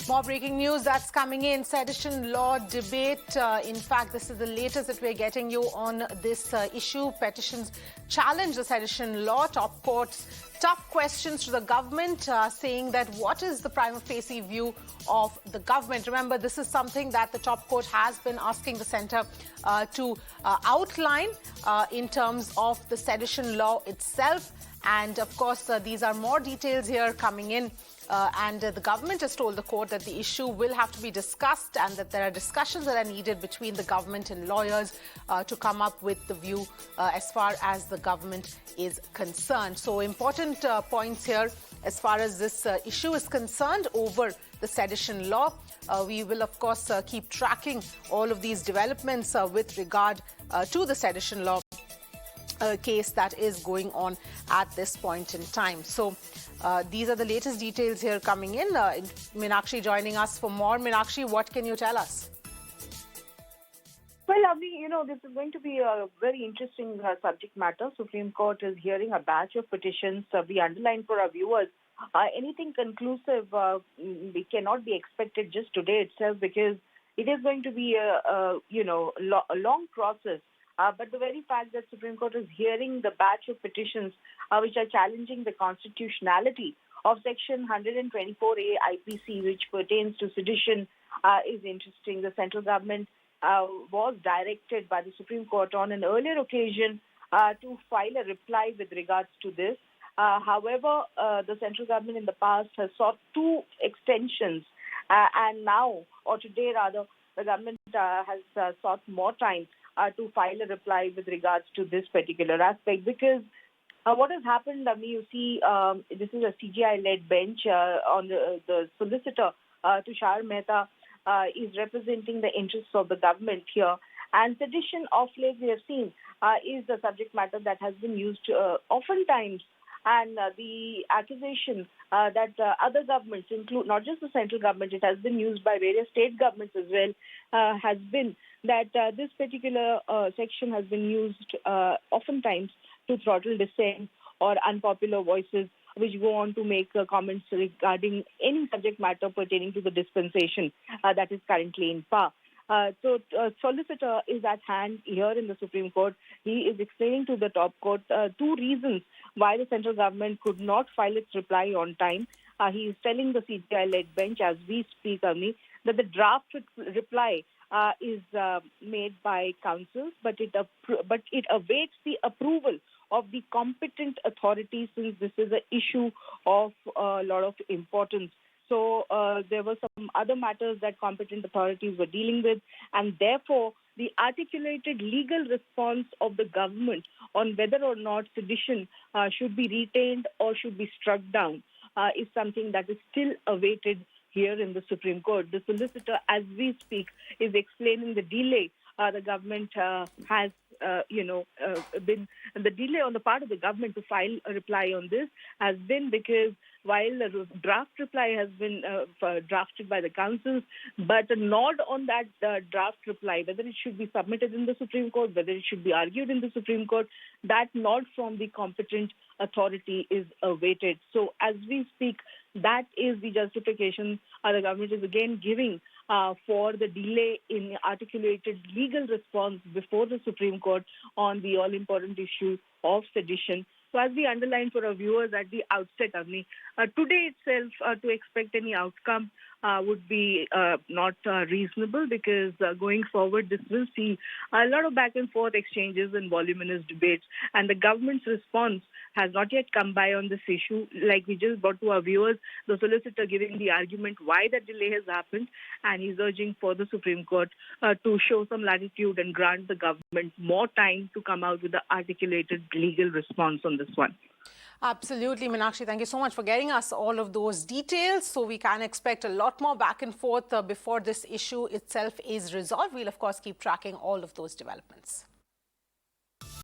More breaking news that's coming in. Sedition law debate. In fact, this is the latest that we're getting you on this issue. Petitions challenge the sedition law. Top court's tough questions to the government, saying that what is the prima facie view of the government? Remember, this is something that the top court has been asking the centre to outline in terms of the sedition law itself. And of course, these are more details here coming in. And the government has told the court that the issue will have to be discussed and that there are discussions that are needed between the government and lawyers to come up with the view as far as the government is concerned. So important points here as far as this issue is concerned over the sedition law. We will, of course, keep tracking all of these developments with regard to the sedition law case that is going on at this point in time. So these are the latest details here coming in. Meenakshi joining us for more. Meenakshi, what can you tell us? Well, Avni, this is going to be a very interesting subject matter. Supreme Court is hearing a batch of petitions. We underline for our viewers, anything conclusive we cannot be expected just today itself, because it is going to be a long process. But the very fact that Supreme Court is hearing the batch of petitions which are challenging the constitutionality of Section 124A IPC, which pertains to sedition, is interesting. The central government was directed by the Supreme Court on an earlier occasion to file a reply with regards to this. However, the central government in the past has sought two extensions, and now, or today rather, the government has sought more time to file a reply with regards to this particular aspect, because what has happened, you see, this is a CJI-led bench on the solicitor Tushar Mehta is representing the interests of the government here. And sedition of late, we have seen, is the subject matter that has been used oftentimes. And the accusation that other governments, include not just the central government, it has been used by various state governments as well, has been that this particular section has been used oftentimes to throttle dissent or unpopular voices which go on to make comments regarding any subject matter pertaining to the dispensation that is currently in power. So solicitor is at hand here in the Supreme Court. He is explaining to the top court two reasons why the central government could not file its reply on time. He is telling the CJI-led bench as we speak, Avni, that the draft reply is made by counsel, but it awaits the approval of the competent authorities, since this is an issue of a lot of importance. So there were some other matters that competent authorities were dealing with, and therefore the articulated legal response of the government on whether or not sedition should be retained or should be struck down is something that is still awaited here in the Supreme Court. The solicitor, as we speak, is explaining the delay the government has been. The delay on the part of the government to file a reply on this has been because while the draft reply has been drafted by the councils, but a nod on that draft reply, whether it should be submitted in the Supreme Court, whether it should be argued in the Supreme Court, that nod from the competent authority is awaited. So as we speak, that is the justification the government is again giving for the delay in articulated legal response before the Supreme Court on the all-important issue of sedition. So as we underline for our viewers at the outset, Avni, today itself to expect any outcome would be not reasonable, because going forward this will see a lot of back and forth exchanges and voluminous debates, and the government's response has not yet come by on this issue. Like we just brought to our viewers, the solicitor giving the argument why that delay has happened, and he's urging for the Supreme Court to show some latitude and grant the government more time to come out with the articulated legal response on this one. Absolutely, Meenakshi. Thank you so much for getting us all of those details. So we can expect a lot more back and forth before this issue itself is resolved. We'll, of course, keep tracking all of those developments.